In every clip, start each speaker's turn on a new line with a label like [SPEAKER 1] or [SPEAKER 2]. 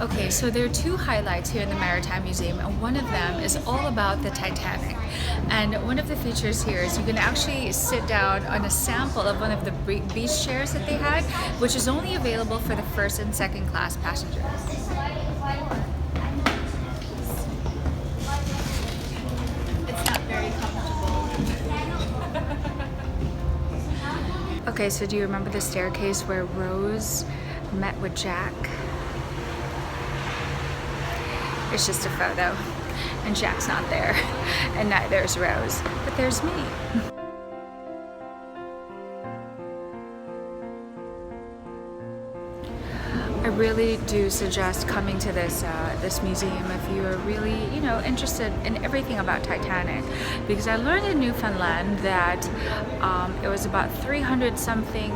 [SPEAKER 1] Okay, so there are two highlights here in the Maritime Museum, and one of them is all about the Titanic. And one of the features here is you can actually sit down on a sample of one of the beach chairs that they had, which is only available for the first and second class passengers. It's not very comfortable. Okay, so do you remember the staircase where Rose met with Jack? It's just a photo, and Jack's not there, and neither is Rose, but there's me. I really do suggest coming to this museum if you are really, interested in everything about Titanic, because I learned in Newfoundland that it was about 300 something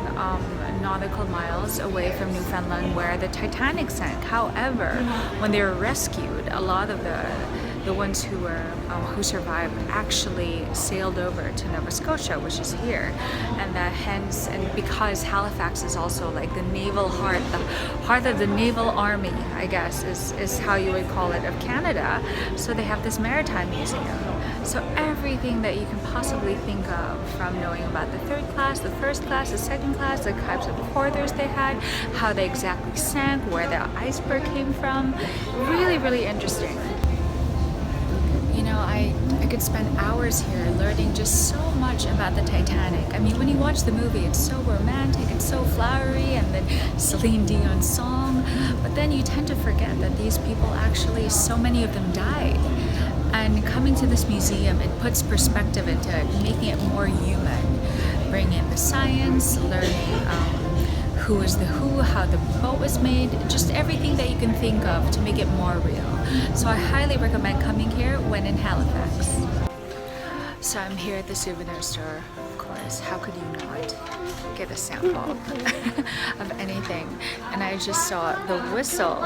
[SPEAKER 1] nautical miles away from Newfoundland where the Titanic sank. However, when they were rescued, a lot of the ones who survived actually sailed over to Nova Scotia, which is here, and because Halifax is also like the naval heart, the heart of the naval army, I guess is how you would call it, of Canada. So they have this maritime museum. So everything that you can possibly think of, from knowing about the third class, the first class, the second class, the types of porters they had, how they exactly sank, where the iceberg came from, really, really interesting. I could spend hours here learning just so much about the Titanic. I mean, when you watch the movie, it's so romantic, it's so flowery, and then Celine Dion's song, but then you tend to forget that these people actually, so many of them died. And coming to this museum, it puts perspective into it, making it more human, bringing in the science, learning who is the who, how the boat was made, just everything that you can think of to make it more real. So I highly recommend coming here when in Halifax. So I'm here at the souvenir store, of course. How could you not get a sample of anything? And I just saw the whistle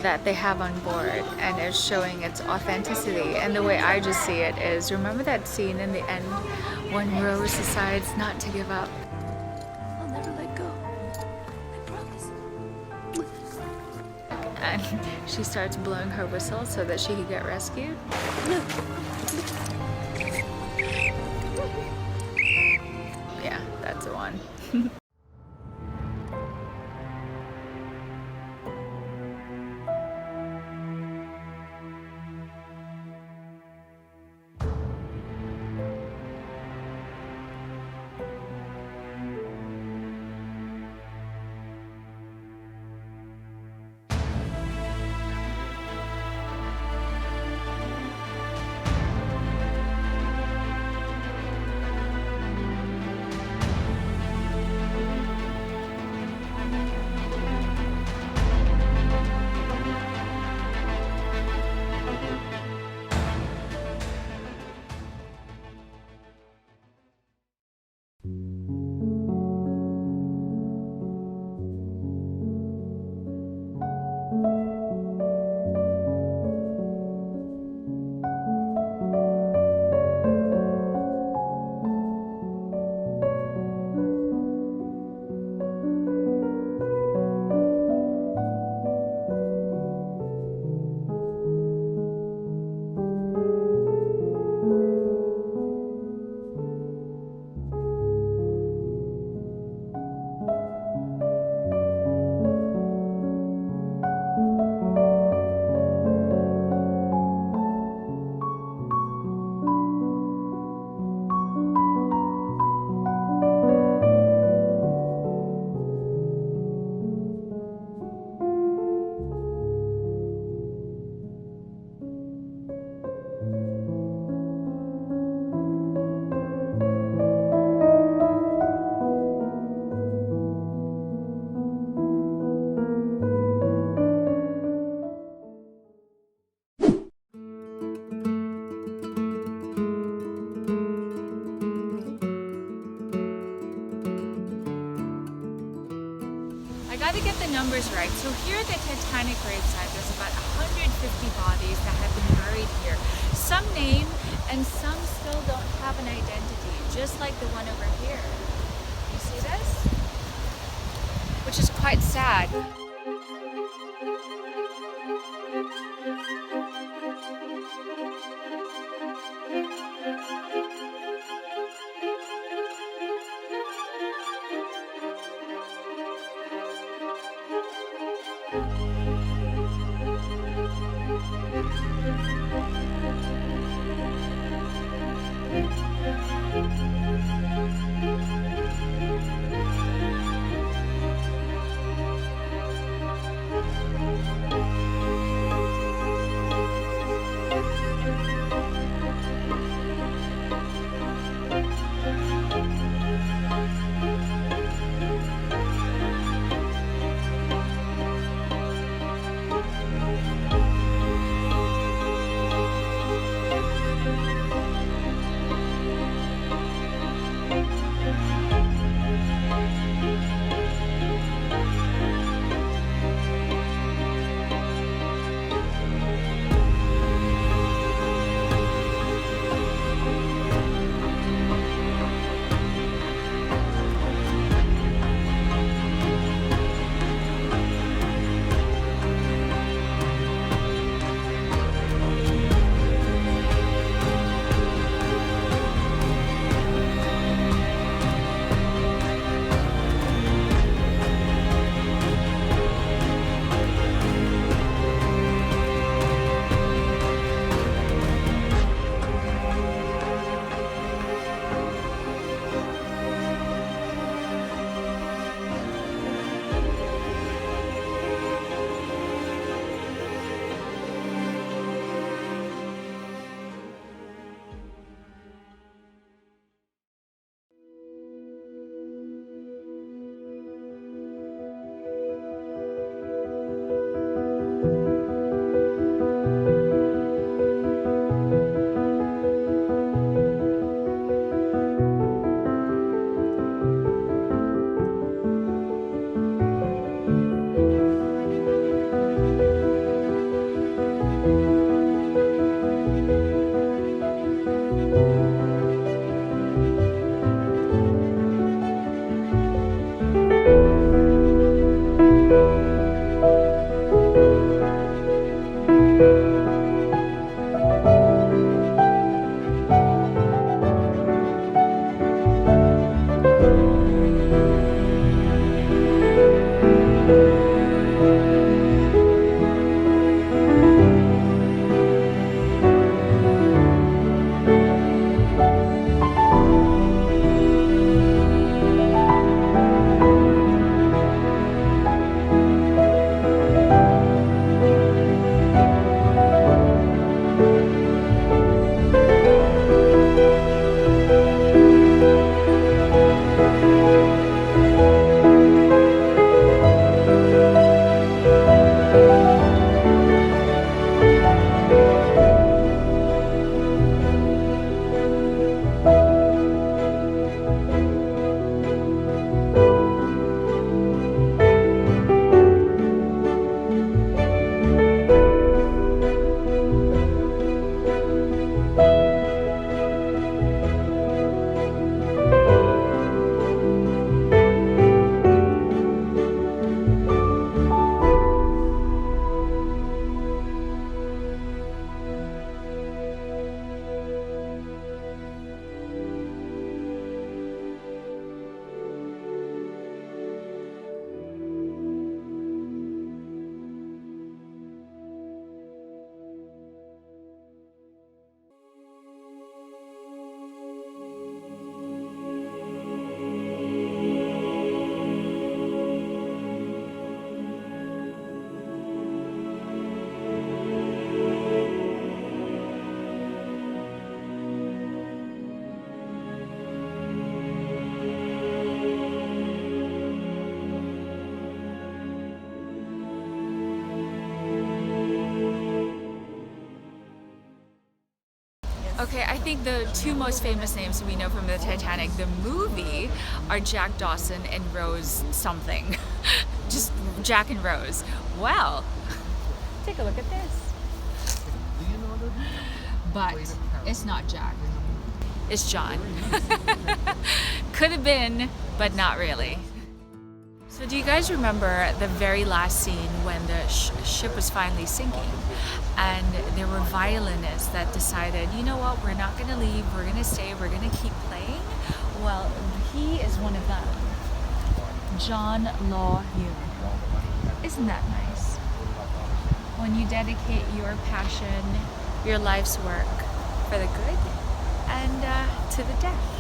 [SPEAKER 1] that they have on board, and it's showing its authenticity. And the way I just see it is, remember that scene in the end when Rose decides not to give up? And she starts blowing her whistle so that she could get rescued. Yeah, that's the one. got to get the numbers right. So here at the Titanic gravesite, there's about 150 bodies that have been buried here. Some name and some still don't have an identity, just like the one over here. You see this? Which is quite sad. Okay, I think the two most famous names we know from the Titanic, the movie, are Jack Dawson and Rose something. Just Jack and Rose. Well, take a look at this. But it's not Jack. It's John. Could have been, but not really. So do you guys remember the very last scene when the ship was finally sinking and there were violinists that decided, you know what, we're not going to leave, we're going to stay, we're going to keep playing? Well, he is one of them. John Law Yoon. Isn't that nice? When you dedicate your passion, your life's work for the good and to the death.